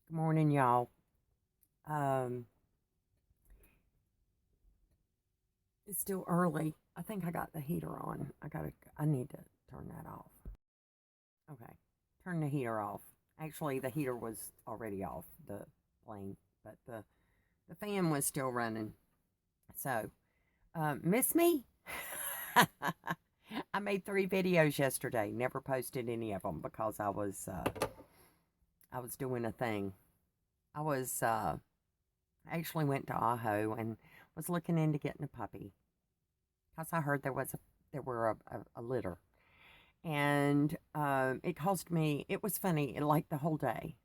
Good morning, y'all. Um, it's still early. I think I got the heater on. I need to turn that off. Okay. Turn the heater off. Actually, the heater was already off, the plane, but the fan was still running. So, miss me? I made 3 videos yesterday. Never posted any of them because I was doing a thing. I was actually went to Aho and was looking into getting a puppy because I heard there were a litter, and it cost me. It was funny, like the whole day.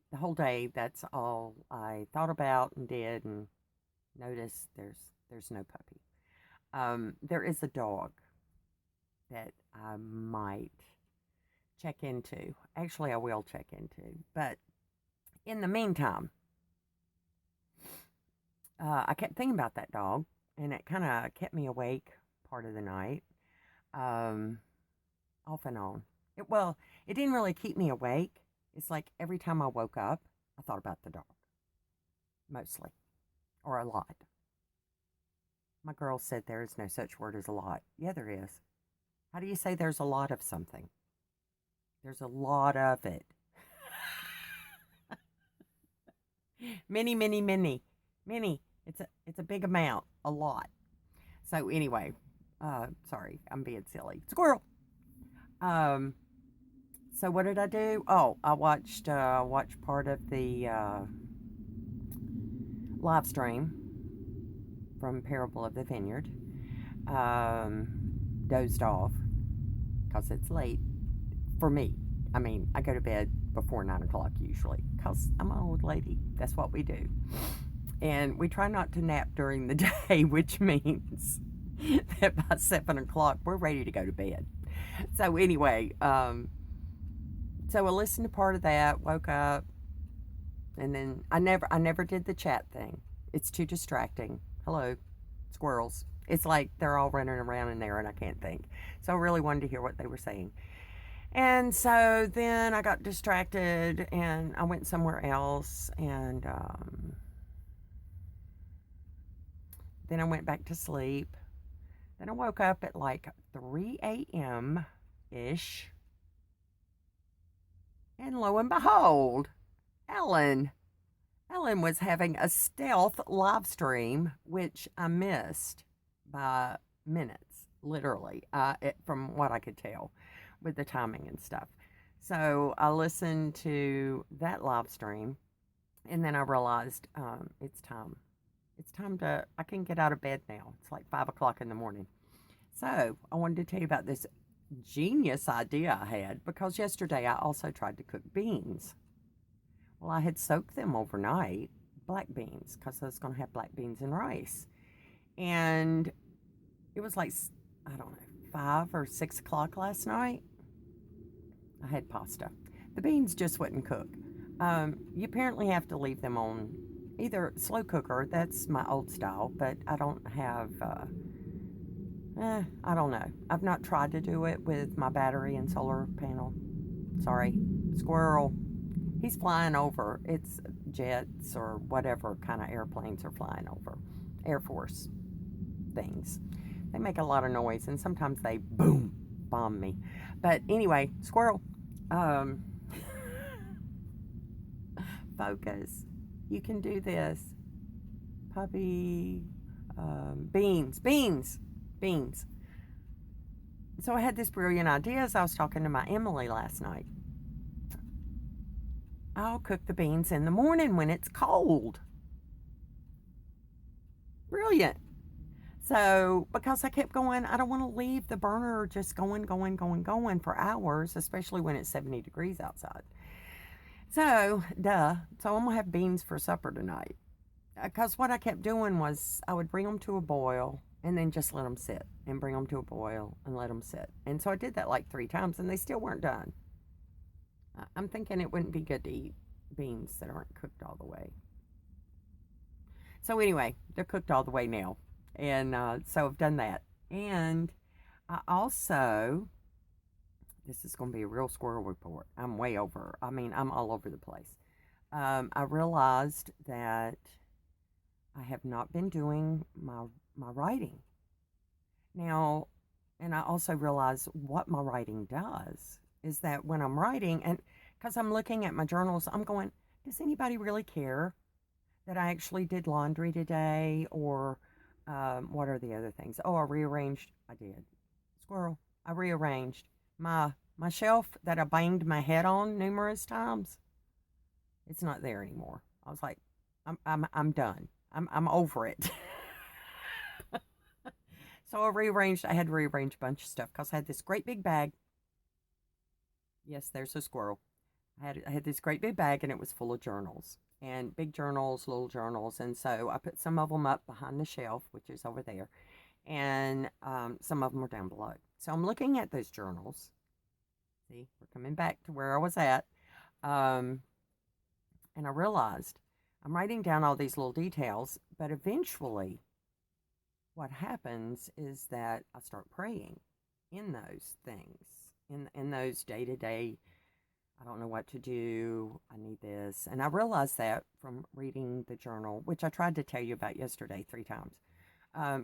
That's all I thought about and did, and noticed there's no puppy. There is a dog that I might check into. Actually, I will check into, but in the meantime, I kept thinking about that dog, and it kind of kept me awake part of the night, um, off and on. It didn't really keep me awake. It's like every time I woke up, I thought about the dog, mostly, or a lot. My girl said there is no such word as a lot. Yeah, there is. How do you say there's a lot of something? There's a lot of it. Many, many, many, many. It's a big amount, a lot. So anyway, sorry, I'm being silly. Squirrel. Um, so what did I do? Oh, I watched part of the live stream from Parable of the Vineyard. Um, Dozed off because it's late for me. I mean, I go to bed before 9 o'clock usually because I'm an old lady. That's what we do. And we try not to nap during the day, which means that by 7 o'clock we're ready to go to bed. So anyway, so I listened to part of that, woke up, and then I never did the chat thing. It's too distracting. Hello, squirrels. It's like they're all running around in there and I can't think. So I really wanted to hear what they were saying. And so then I got distracted and I went somewhere else, and then I went back to sleep. Then I woke up at like 3 a.m. ish. And lo and behold, Ellen. Ellen was having a stealth live stream, which I missed by minutes, literally, from what I could tell with the timing and stuff. So I listened to that live stream, and then I realized it's time. It's time I can get out of bed now. It's like 5 o'clock in the morning. So I wanted to tell you about this genius idea I had because yesterday I also tried to cook beans. Well, I had soaked them overnight, black beans, because I was going to have black beans and rice. And it was like, I don't know, 5 or 6 o'clock last night. I had pasta. The beans just wouldn't cook. You apparently have to leave them on either slow cooker, that's my old style, but I don't have, I don't know. I've not tried to do it with my battery and solar panel. Sorry, squirrel. He's flying over. It's jets or whatever kind of airplanes are flying over. Air Force things. They make a lot of noise and sometimes they boom bomb me. But anyway, squirrel. Um, Focus. You can do this. Puppy. Beans. So I had this brilliant idea as I was talking to my Emily last night. I'll cook the beans in the morning when it's cold. Brilliant. So, because I kept going, I don't want to leave the burner just going for hours, especially when it's 70 degrees outside. So, duh. So, I'm going to have beans for supper tonight. Because what I kept doing was I would bring them to a boil and then just let them sit and bring them to a boil and let them sit. And so I did that like 3 times and they still weren't done. I'm thinking it wouldn't be good to eat beans that aren't cooked all the way. So anyway, they're cooked all the way now. And so I've done that. And I also, this is going to be a real squirrel report. I'm way over. I mean, I'm all over the place. I realized that I have not been doing my writing. Now, and I also realize what my writing does is that when I'm writing, and because I'm looking at my journals, I'm going, does anybody really care that I actually did laundry today? Or what are the other things? Oh, I rearranged. I did. Squirrel. I rearranged my shelf that I banged my head on numerous times. It's not there anymore. I was like, I'm done. I'm over it. So I rearranged. I had to rearrange a bunch of stuff because I had this great big bag. Yes, there's a squirrel. I had this great big bag, and it was full of journals, and big journals, little journals. And so I put some of them up behind the shelf, which is over there, and some of them are down below. So I'm looking at those journals. See, we're coming back to where I was at. Um, and I realized I'm writing down all these little details, but eventually what happens is that I start praying in those things, in those day-to-day, I don't know what to do, I need this. And I realized that from reading the journal, which I tried to tell you about yesterday 3 times.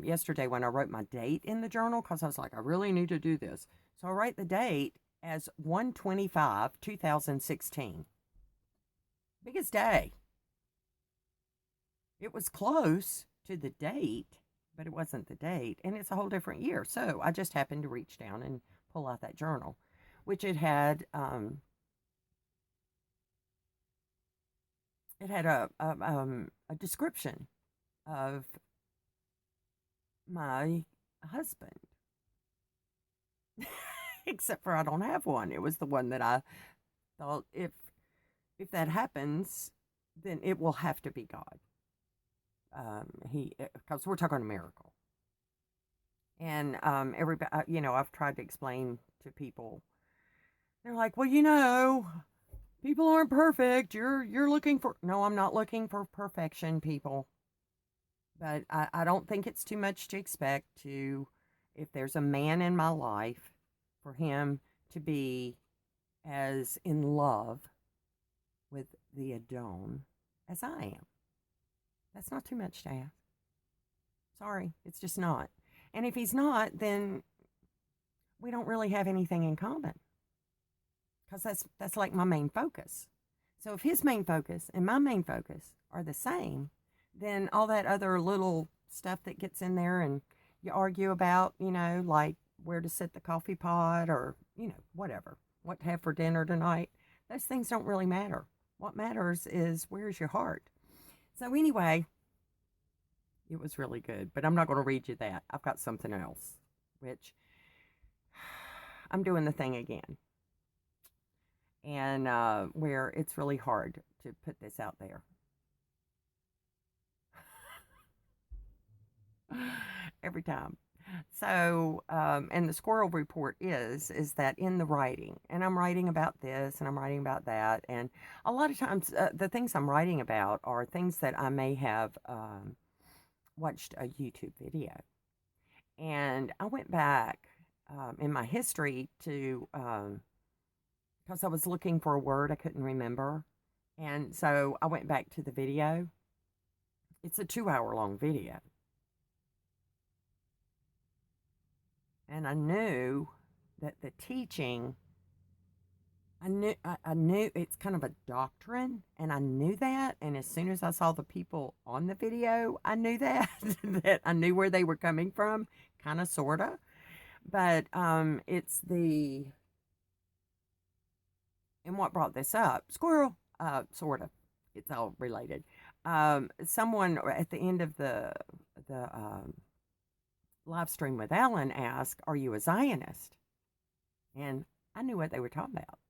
Yesterday when I wrote my date in the journal, because I was like, I really need to do this. So I write the date as 1/25/2016. Biggest day. It was close to the date, but it wasn't the date, and it's a whole different year. So I just happened to reach down and pull out that journal, which it had a description of my husband. Except for I don't have one. It was the one that I thought if that happens, then it will have to be God. Because we're talking a miracle. And everybody, I've tried to explain to people. They're like, well, people aren't perfect. You're looking for. No, I'm not looking for perfection, people. But I don't think it's too much to expect if there's a man in my life, for him to be as in love with the Adon as I am. That's not too much to ask. Sorry, it's just not. And if he's not, then we don't really have anything in common. Because that's like my main focus. So if his main focus and my main focus are the same, then all that other little stuff that gets in there and you argue about, like where to set the coffee pot or, whatever, what to have for dinner tonight, those things don't really matter. What matters is where's your heart. So anyway, it was really good, but I'm not going to read you that. I've got something else, which I'm doing the thing again. And where it's really hard to put this out there. Every time. So, and the squirrel report is that in the writing, and I'm writing about this and I'm writing about that, and a lot of times the things I'm writing about are things that I may have watched a YouTube video. And I went back in my history to, because I was looking for a word I couldn't remember. And so I went back to the video. It's a 2-hour-long video. And I knew that the teaching, I knew it's kind of a doctrine, and I knew that. And as soon as I saw the people on the video, I knew that, that I knew where they were coming from, kind of, sort of. But it's and what brought this up, Squirrel, sort of, it's all related. Someone at the end of the live stream with Alan asked, are you a Zionist? And I knew what they were talking about.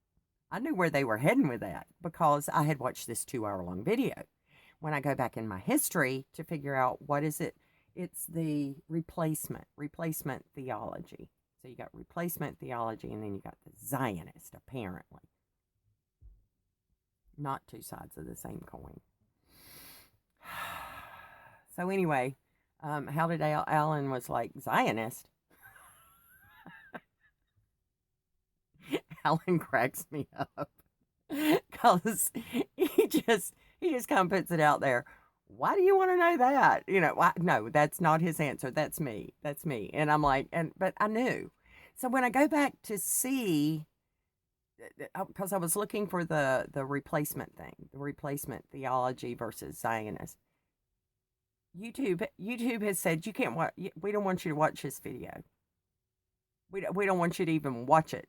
I knew where they were heading with that because I had watched this 2-hour-long video. When I go back in my history to figure out what is it, it's the replacement theology. So you got replacement theology, and then you got the Zionist, apparently. Not two sides of the same coin. So anyway, how did Alan was like, Zionist? Alan cracks me up because he just kind of puts it out there. Why do you want to know that? No, that's not his answer. That's me. That's me. And I'm like, but I knew. So when I go back to see, because I was looking for the replacement thing, the replacement theology versus Zionist. YouTube has said you can't watch. We don't want you to watch this video. We don't want you to even watch it.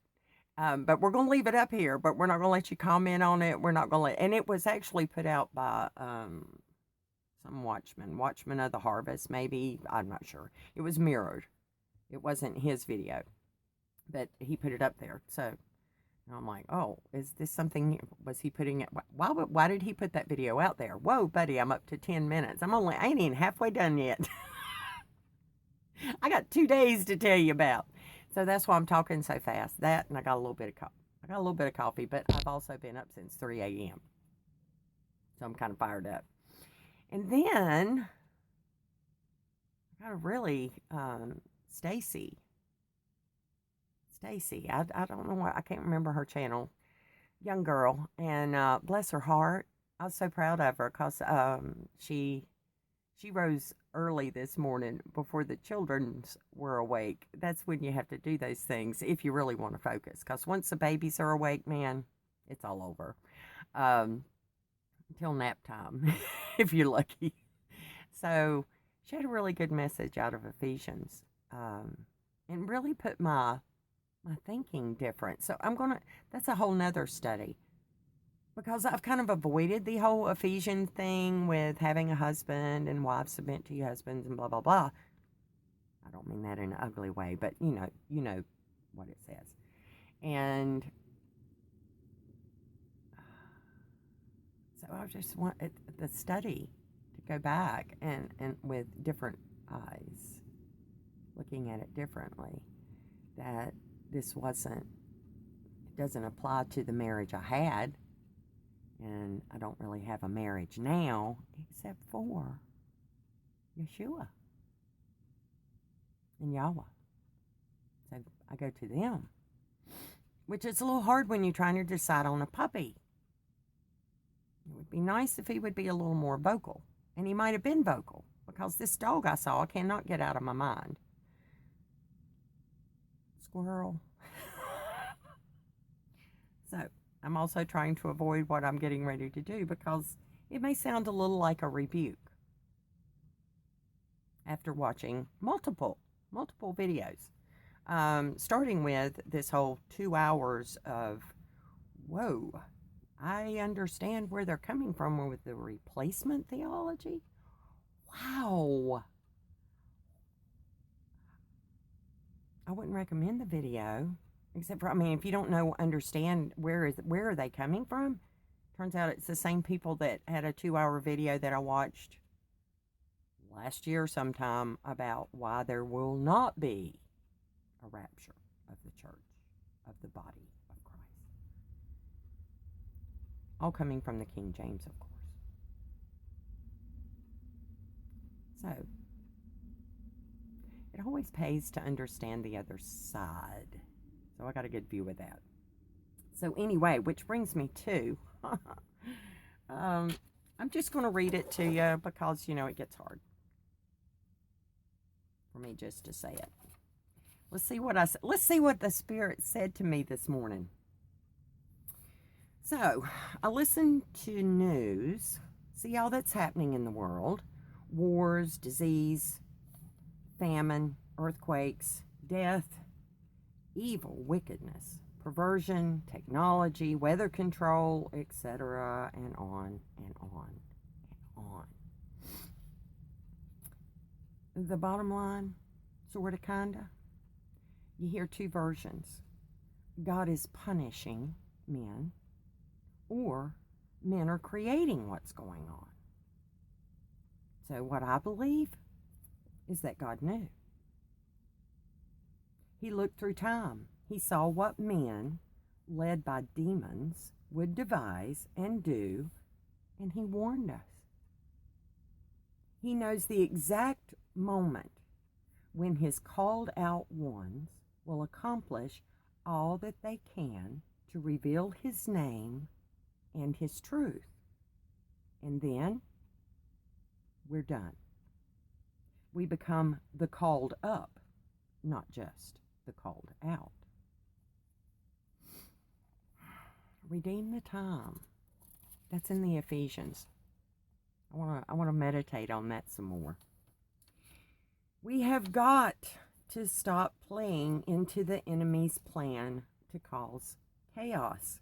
But we're going to leave it up here. But we're not going to let you comment on it. We're not going to. And it was actually put out by some Watchmen of the Harvest, maybe. I'm not sure. It was mirrored. It wasn't his video, but he put it up there. So I'm like, oh, is this something? Was he putting it? Why did he put that video out there? Whoa, buddy, I'm up to 10 minutes. I ain't even halfway done yet. I got 2 days to tell you about. So that's why I'm talking so fast. That, and I got a little bit of coffee, but I've also been up since 3 a.m. So I'm kind of fired up. And then I got a really, Stacy, I don't know what, I can't remember her channel, young girl, and bless her heart, I was so proud of her, because she rose early this morning before the children were awake. That's when you have to do those things if you really want to focus, because once the babies are awake, man, it's all over. Until nap time, if you're lucky. So she had a really good message out of Ephesians, and really put my thinking different. So that's a whole nother study, because I've kind of avoided the whole Ephesian thing with having a husband and wives submit to your husbands and blah, blah, blah. I don't mean that in an ugly way, but you know what it says. And so I just want the study to go back and with different eyes, looking at it differently, that this doesn't apply to the marriage I had, and I don't really have a marriage now, except for Yeshua and Yahweh. So I go to them, which is a little hard when you're trying to decide on a puppy. It would be nice if he would be a little more vocal, and he might have been vocal, because this dog I saw, I cannot get out of my mind. Squirrel. So I'm also trying to avoid what I'm getting ready to do, because it may sound a little like a rebuke after watching multiple videos, starting with this whole 2 hours of, whoa, I understand where they're coming from with the replacement theology. Wow. I wouldn't recommend the video, except for, if you don't understand where are they coming from. Turns out it's the same people that had a 2-hour video that I watched last year sometime about why there will not be a rapture of the church, of the body of Christ. All coming from the King James, of course. So it always pays to understand the other side. So I got a good view of that. So anyway, which brings me to, I'm just going to read it to you, because, it gets hard for me just to say it. Let's see what the Spirit said to me this morning. So I listened to news, see all that's happening in the world, wars, disease, famine, earthquakes, death, evil, wickedness, perversion, technology, weather control, etc., and on and on and on. The bottom line, sort of, kinda, you hear two versions. God is punishing men, or men are creating what's going on. So what I believe is that God knew. He looked through time. He saw what men, led by demons, would devise and do, and he warned us. He knows the exact moment when his called out ones will accomplish all that they can to reveal his name and his truth And then we're done. We become the called up, not just the called out. Redeem the time. That's in the Ephesians. I want to meditate on that some more. We have got to stop playing into the enemy's plan to cause chaos.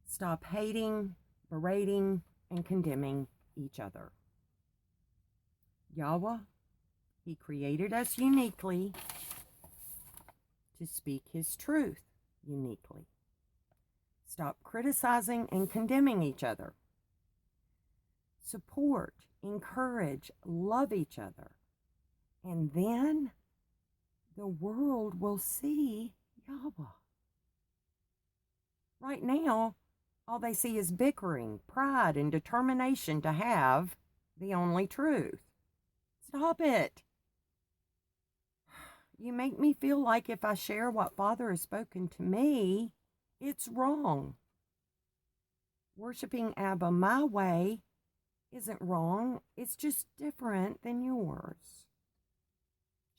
Stop hating, berating, and condemning each other. Yahweh, He created us uniquely to speak His truth uniquely. Stop criticizing and condemning each other. Support, encourage, love each other. And then the world will see Yahweh. Right now, all they see is bickering, pride, and determination to have the only truth. Stop it. You make me feel like if I share what Father has spoken to me, it's wrong. Worshiping Abba my way isn't wrong. It's just different than yours.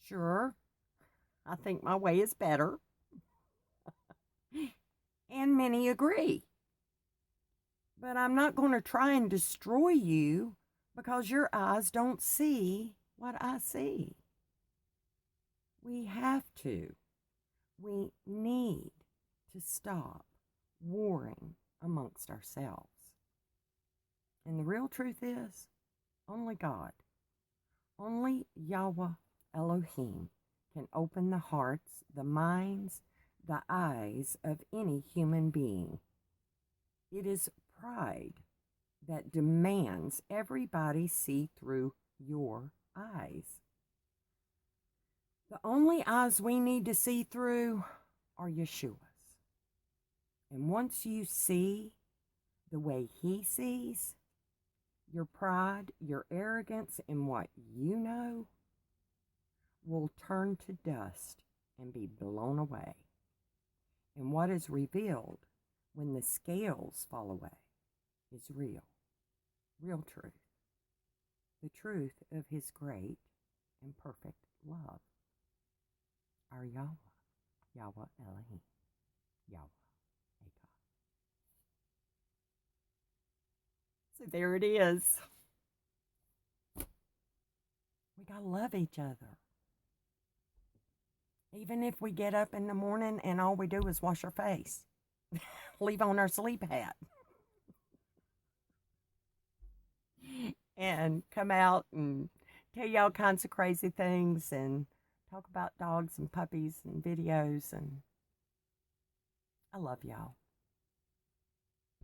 Sure, I think my way is better. And many agree. But I'm not going to try and destroy you because your eyes don't see what I see. We have to. We need to stop warring amongst ourselves. And the real truth is, only God, only Yahweh Elohim can open the hearts, the minds, the eyes of any human being. It is pride that demands everybody see through your eyes. The only eyes we need to see through are Yeshua's. And once you see the way He sees, your pride, your arrogance in what you know will turn to dust and be blown away. And what is revealed when the scales fall away is real truth. The truth of His great and perfect love. Our Yahweh, Yahweh Elohim, Yahweh Eka. So there it is. We gotta love each other. Even if we get up in the morning and all we do is wash our face, leave on our sleep hat, and come out and tell you all kinds of crazy things and talk about dogs and puppies and videos. And I love y'all.